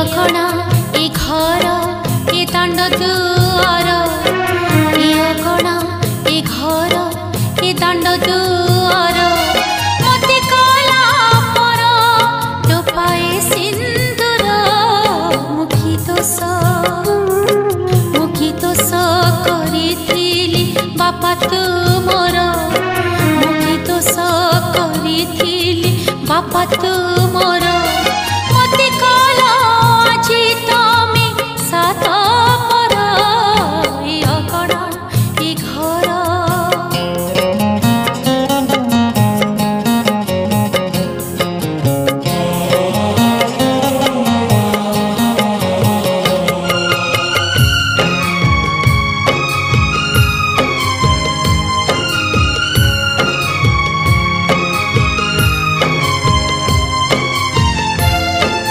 अगणा ए घर ए दाण्ड दुआर ए अगणा ए घर ए दाण्ड दुआर मते कला पर टोपाए सिन्दूर मुखी दोष करिथिली बापा तुमर मुखी दोष करिथिली बापा तु